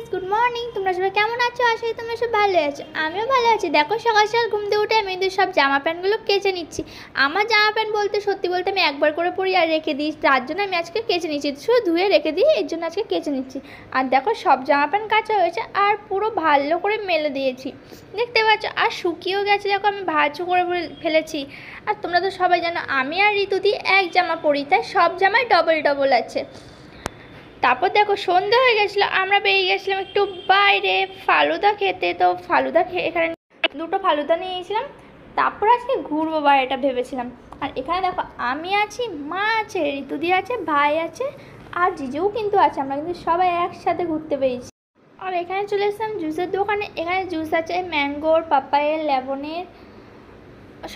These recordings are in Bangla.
Guys, good morning. তোমরা সবাই কেমন আছো? আশা করি তোমরা সব ভালো আছো। আমিও ভালো আছি। দেখো, সকাল সকাল ঘুম থেকে উঠে আমি কিন্তু সব জামা প্যান্টগুলো কেচে নিচ্ছি। আমার জামা প্যান্ট বলতে সত্যি বলতে আমি একবার করে পরি আর রেখে দিই, তার জন্য আমি আজকে কেচে নিচ্ছি। শুধু ধুয়ে রেখে দিই, এর জন্য আজকে কেচে নিচ্ছি। আর দেখো, সব জামা প্যান্ট কাচা হয়েছে আর পুরো ভালো করে মেলে দিয়েছি, দেখতে পাচ্ছ। আর শুকিয়েও গেছে, দেখো আমি ভাঁজও করে ফেলেছি। আর তোমরা তো সবাই জানো আমি আর ঋতুদি এক জামা পরি, তাই সব জামাই ডবল ডবল আছে। তারপর দেখো, সন্ধ্যা হয়ে গেছিলো, আমরা বেরিয়ে গেছিলাম একটু বাইরে ফালুদা খেতে। তো ফালুদা খেয়ে এখানে দুটো ফালুদা নিয়ে গেছিলাম। তারপর আজকে ঘুরবো বাইরেটা ভেবেছিলাম। আর এখানে দেখো, আমি আছি, মা আছে, ঋতুদি আছে, ভাই আছে, আর জিজুও কিন্তু আছে। আমরা কিন্তু সবাই একসাথে ঘুরতে পেরেছি। আর এখানে চলে এসেছিলাম জুসের দোকানে। এখানে জুস আছে ম্যাঙ্গোর, পাপায়ের, লেমনের,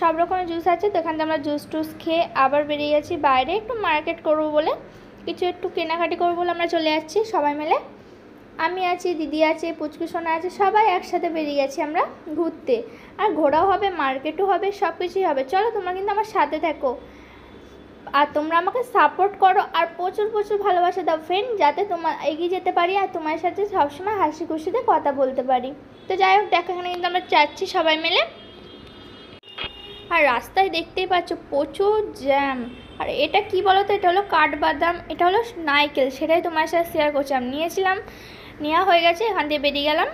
সব রকমের জুস আছে। তো এখান থেকে আমরা জুস টুস খেয়ে আবার বেরিয়ে গেছি বাইরে একটু মার্কেট করবো বলে, কিছু একটু কেনাকাটি করবো বলে আমরা চলে যাচ্ছি সবাই মিলে। আমি আছি, দিদি আছে, পুচকু সোনা আছে, সবাই একসাথে বেরিয়ে গেছি আমরা ঘুরতে। আর ঘোরাও হবে, মার্কেটও হবে, সব কিছুই হবে। চলো, তোমরা কিন্তু আমার সাথে থাকো আর তোমরা আমাকে সাপোর্ট করো আর প্রচুর প্রচুর ভালোবাসা দাও ফ্রেন্ড, যাতে তোমার এগিয়ে যেতে পারি আর তোমার সাথে সবসময় হাসি খুশিতে কথা বলতে পারি। তো যাই হোক, দেখো এখানে কিন্তু আমরা যাচ্ছি সবাই মিলে। আর রাস্তায় দেখতেই পাচ্ছ প্রচুর জ্যাম। আর এটা কি বলো তো, এটা হলো কাঠবাদাম, এটা হলো নারকেল, সেটাই তোমার সাথে শেয়ার করছি। আমি নিয়েছিলাম, নেওয়া হয়ে গেছে, এখান দিয়ে বেরিয়ে গেলাম।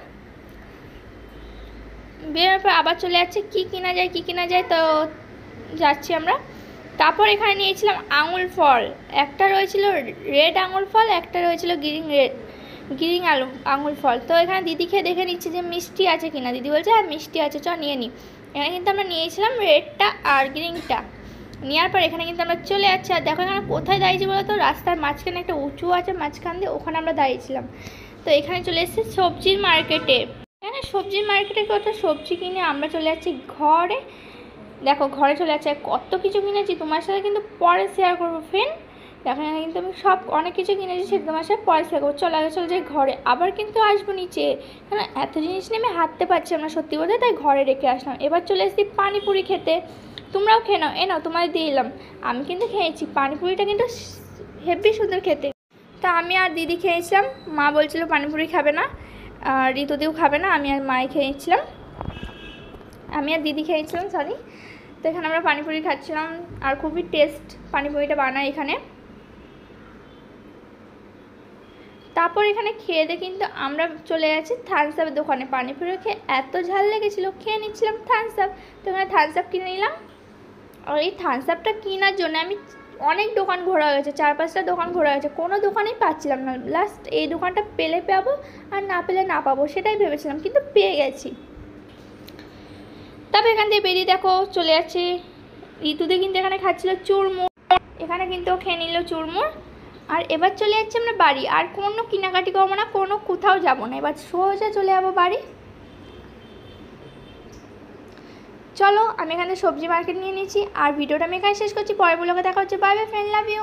বেরোনোর পর আবার চলে যাচ্ছে কী কিনা যায়, তো যাচ্ছি আমরা। তারপর এখানে নিয়েছিলাম আঙুল ফল, একটা রয়েছিল রেড আঙুল ফল, একটা রয়েছিল গ্রিন আঙুল ফল। তো এখানে দিদি খেয়ে দেখে নিচ্ছে যে মিষ্টি আছে কিনা। দিদি বলছে হ্যাঁ মিষ্টি আছে, চ নিয়ে নিই। এখানে কিন্তু আমরা নিয়েছিলাম রেডটা আর গ্রিনটা। নেওয়ার পর এখানে কিন্তু আমরা চলে যাচ্ছি। আর দেখো এখানে কোথায় দাঁড়িয়েছি বলো তো, রাস্তার মাঝখানে একটা উঁচু আছে মাঝখান দিয়ে, ওখানে আমরা দাঁড়িয়েছিলাম। তো এখানে চলে এসেছি সবজির মার্কেটে। এখানে সবজির মার্কেটে কত সবজি কিনে আমরা চলে যাচ্ছি ঘরে। দেখো ঘরে চলে যাচ্ছে, কত কিছু কিনেছি তোমার সাথে কিন্তু পরে শেয়ার করবো ফ্রেন্ড। দেখো এখানে কিন্তু আমি সব অনেক কিছু কিনেছি, সেটা তোমার সাথে পরে শেয়ার করবো। চলো আগে চলে যাই ঘরে, আবার কিন্তু আসবো নিচে, কারণ এত জিনিস নিয়ে আমি হাঁটতে পারছি না সত্যি বলতে, তাই ঘরে রেখে আসলাম। এবার চলে এসেছি পানিপুরি খেতে। তোমরাও খেয়ে নাও, নাও তোমায় দিয়ে এলাম। আমি কিন্তু খেয়েছি, পানিপুরিটা কিন্তু হেভি সুন্দর খেতে। তা আমি আর দিদি খেয়েছিলাম, মা বলছিল পানিপুরি খাবে না, ঋতুদিও খাবে না, আমি আর মায়ে খেয়েছিলাম, আমি আর দিদি খেয়েছিলাম সরি। তো এখানে আমরা পানিপুরি খাচ্ছিলাম আর খুবই টেস্ট পানিপুরিটা বানায় এখানে। তারপর এখানে খেয়ে দিয়ে কিন্তু আমরা চলে যাচ্ছি থামস আপের দোকানে। পানিপুরি খেয়ে এত ঝাল লেগেছিলো, খেয়ে নিচ্ছিলাম থামস আপ। তো এখানে থামস আপ কিনে নিলাম। আর এই থামস আপটা কেনার জন্য আমি অনেক দোকান ঘোরা হয়েছে, 4-5টা দোকান ঘোরা হয়েছে, কোনো দোকানেই পাচ্ছিলাম না। লাস্ট এই দোকানটা পেলে পাবো আর না পেলে না পাবো, সেটাই ভেবেছিলাম, কিন্তু পেয়ে গেছি। তারপর এখান থেকে বেরিয়ে দেখো চলে যাচ্ছে ঋতুদি কিন্তু এখানে খাচ্ছিল চুরমুর, এখানে কিন্তু খেয়ে নিল চুরমুর। আর এবার চলে যাচ্ছে আমরা বাড়ি, আর কোনো কেনাকাটি করবো না, কোনো কোথাও যাবো না, এবার সোজা চলে যাবো বাড়ি। চলো আমি এখানে সবজি মার্কেট নিয়ে নিয়েছি আর ভিডিওটা আমি এখানে শেষ করছি। পরে ব্লগে দেখা হচ্ছে। Bye bye friend, love you.